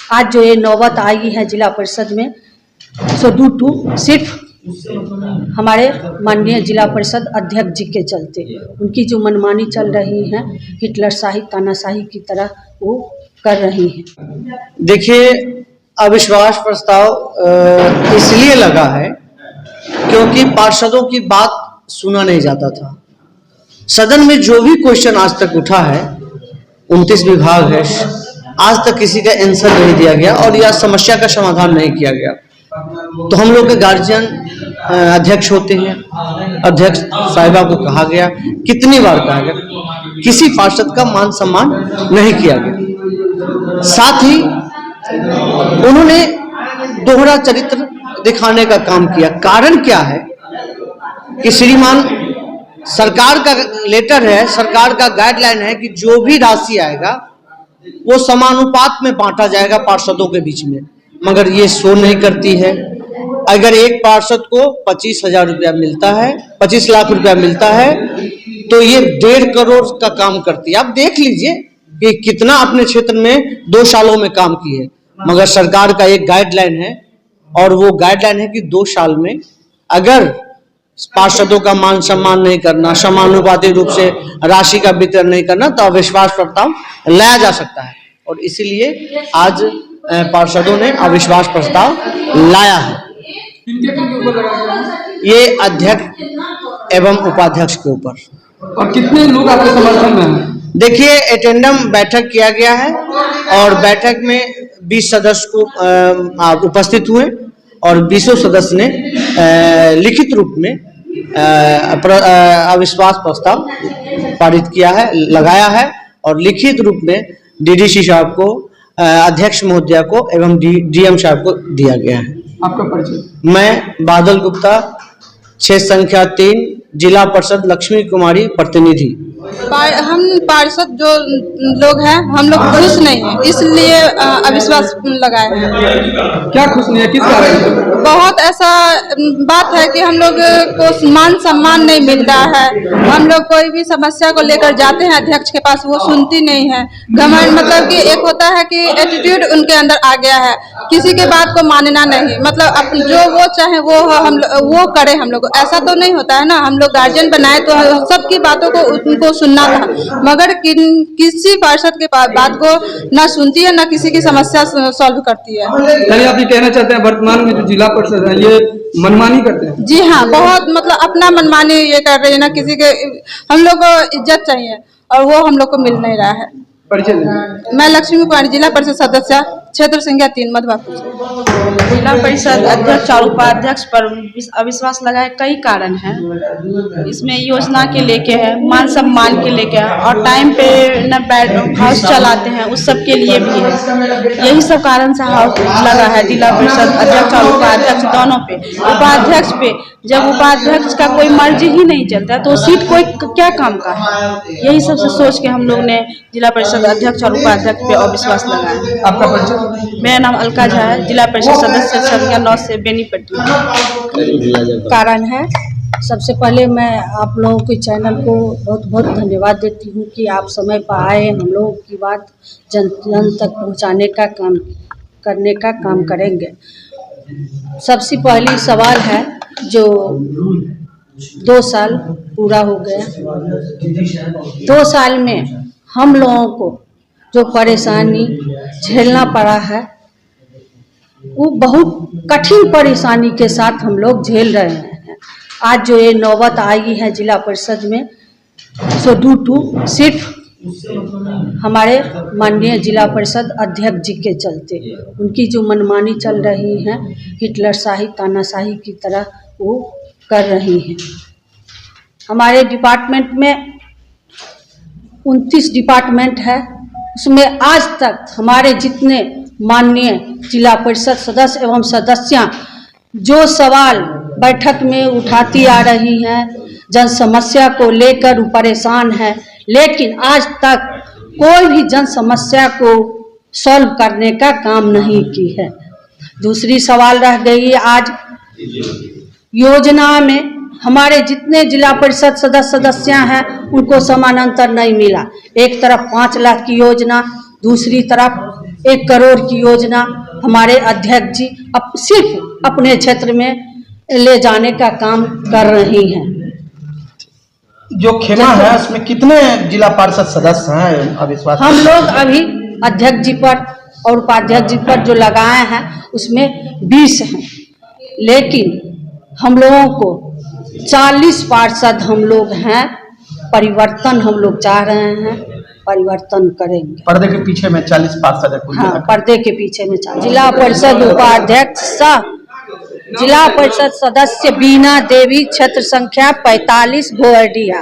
आज जो ये नौबत आई है जिला परिषद में, सो ड्यू टू सिर्फ हमारे माननीय जिला परिषद अध्यक्ष जी के चलते। उनकी जो मनमानी चल रही है, हिटलरशाही तानाशाही की तरह वो कर रही हैं। देखिए, अविश्वास प्रस्ताव इसलिए लगा है क्योंकि पार्षदों की बात सुना नहीं जाता था। सदन में जो भी क्वेश्चन आज तक उठा है, 29 विभाग है, आज तक किसी का आंसर नहीं दिया गया और यह समस्या का समाधान नहीं किया गया। तो हम लोग के गार्जियन अध्यक्ष होते हैं, अध्यक्ष साहिबा को कहा गया, कितनी बार कहा गया, किसी पार्षद का मान सम्मान नहीं किया गया। साथ ही उन्होंने दोहरा चरित्र दिखाने का काम किया। कारण क्या है कि श्रीमान, सरकार का लेटर है, सरकार का गाइडलाइन है कि जो भी राशि आएगा वो समानुपात में बांटा जाएगा पार्षदों के बीच में, मगर ये शो नहीं करती है। अगर एक पार्षद को 25,000 रुपया मिलता है, 25 लाख रुपया मिलता है, तो ये 1.5 करोड़ का काम करती है। आप देख लीजिए कि कितना अपने क्षेत्र में 2 सालों में काम की है, मगर सरकार का एक गाइडलाइन है और वो गाइडलाइन है कि 2 साल में अगर पार्षदों का मान सम्मान नहीं करना, समानुपातिक रूप से राशि का वितरण नहीं करना, तो अविश्वास प्रस्ताव लाया जा सकता है। और इसीलिए आज पार्षदों ने अविश्वास प्रस्ताव लाया है। ये अध्यक्ष एवं उपाध्यक्ष के ऊपर। और कितने लोग आपके समर्थन में हैं? देखिए, एटेंडम बैठक किया गया है और बैठक में 20 सदस्य को उपस्थित हुए और 20 सदस्य ने लिखित रूप में अविश्वास प्रस्ताव पारित किया है, लगाया है और लिखित रूप में डीडीसी साहब को, अध्यक्ष महोदया को एवं डीएम साहब को दिया गया है। आपका परिचय? मैं बादल गुप्ता, क्षेत्र संख्या 3, जिला परिषद लक्ष्मी कुमारी प्रतिनिधि। हम पार्षद जो लोग हैं, हम लोग खुश नहीं हैं, इसलिए अविश्वास लगाए हैं। क्या खुश नहीं है, किस कारण से? बहुत ऐसा बात है कि हम लोग को मान सम्मान नहीं मिल रहा है। हम लोग कोई भी समस्या को लेकर जाते हैं अध्यक्ष के पास, वो सुनती नहीं है। घमंड मतलब कि एक होता है कि एटीट्यूड उनके अंदर आ गया है, किसी के बात को मानना नहीं, मतलब जो वो चाहे वो करे। हम लोग ऐसा तो नहीं होता है ना, हम लोग गार्जियन बनाए तो सबकी बातों को उनको सुनना था, मगर किसी पार्षद के बात को ना सुनती है, ना किसी की समस्या सॉल्व करती है। यानी आप ये कहना चाहते हैं वर्तमान में जो जिला परिषद है ये मनमानी करते हैं? जी हाँ, बहुत मतलब अपना मनमानी ये कर रही है ना, किसी के हम लोग को इज्जत चाहिए और वो हम लोग को मिल नहीं रहा है। परिचय? मैं लक्ष्मी कुमारी, जिला परिषद सदस्य, क्षेत्र संख्या 3, मधुबापुर। जिला परिषद अध्यक्ष और उपाध्यक्ष पर अविश्वास लगाए कई कारण हैं। इसमें योजना के लेके है, मान सम्मान के लेके है और टाइम पे न हाउस चलाते हैं, उस सब के लिए भी है। यही सब कारण से हाउस लगा है जिला परिषद अध्यक्ष और उपाध्यक्ष दोनों पे। उपाध्यक्ष पे जब उपाध्यक्ष का कोई मर्जी ही नहीं चलता तो सीट कोई क्या काम का है। यही सबसे सोच के हम लोग ने जिला परिषद अध्यक्ष और उपाध्यक्ष पे अविश्वास लगाया। आपका परिचय? मेरा नाम अलका झा है, जिला परिषद सदस्य संख्या 9 से बेनीपट्टी। कारण है, सबसे पहले मैं आप लोगों के चैनल को बहुत बहुत धन्यवाद देती हूँ कि आप समय पर आए, हम लोगों की बात जन तक पहुँचाने का काम करने का काम करेंगे। सबसे पहली सवाल है, जो 2 साल पूरा हो गया, 2 साल में हम लोगों को जो परेशानी झेलना पड़ा है, वो बहुत कठिन परेशानी के साथ हम लोग झेल रहे हैं। आज जो ये नौबत आई है जिला परिषद में, सो ड्यू टू सिर्फ हमारे माननीय जिला परिषद अध्यक्ष जी के चलते। उनकी जो मनमानी चल रही है, हिटलरशाही तानाशाही की तरह वो कर रही हैं। हमारे डिपार्टमेंट में 29 डिपार्टमेंट है, उसमें आज तक हमारे जितने माननीय जिला परिषद सदस्य एवं सदस्यां जो सवाल बैठक में उठाती आ रही हैं, जन समस्या को लेकर परेशान है, लेकिन आज तक कोई भी जन समस्या को सॉल्व करने का काम नहीं की है। दूसरी सवाल रह गई, आज योजना में हमारे जितने जिला परिषद सदस्य हैं उनको समानांतर नहीं मिला। एक तरफ 5 लाख की योजना, दूसरी तरफ 1 करोड़ की योजना हमारे अध्यक्ष जी सिर्फ अपने क्षेत्र में ले जाने का काम कर रही हैं। जो खेमा है उसमें कितने जिला पार्षद सदस्य हैं अविश्वास? हम लोग अभी अध्यक्ष जी पर और उपाध्यक्ष जी पर जो लगाए हैं उसमें 20 हैं, लेकिन हम लोगों को 40 पार्षद हम लोग हैं। परिवर्तन हम लोग चाह रहे हैं, परिवर्तन करेंगे। पर्दे के पीछे में 40 पार्षद है कुल हाँ, मिलाकर। पर्दे के पीछे में जिला परिषद उपाध्यक्ष सह जिला परिषद सदस्य बीना देवी, क्षेत्र संख्या 45 भोरडिया।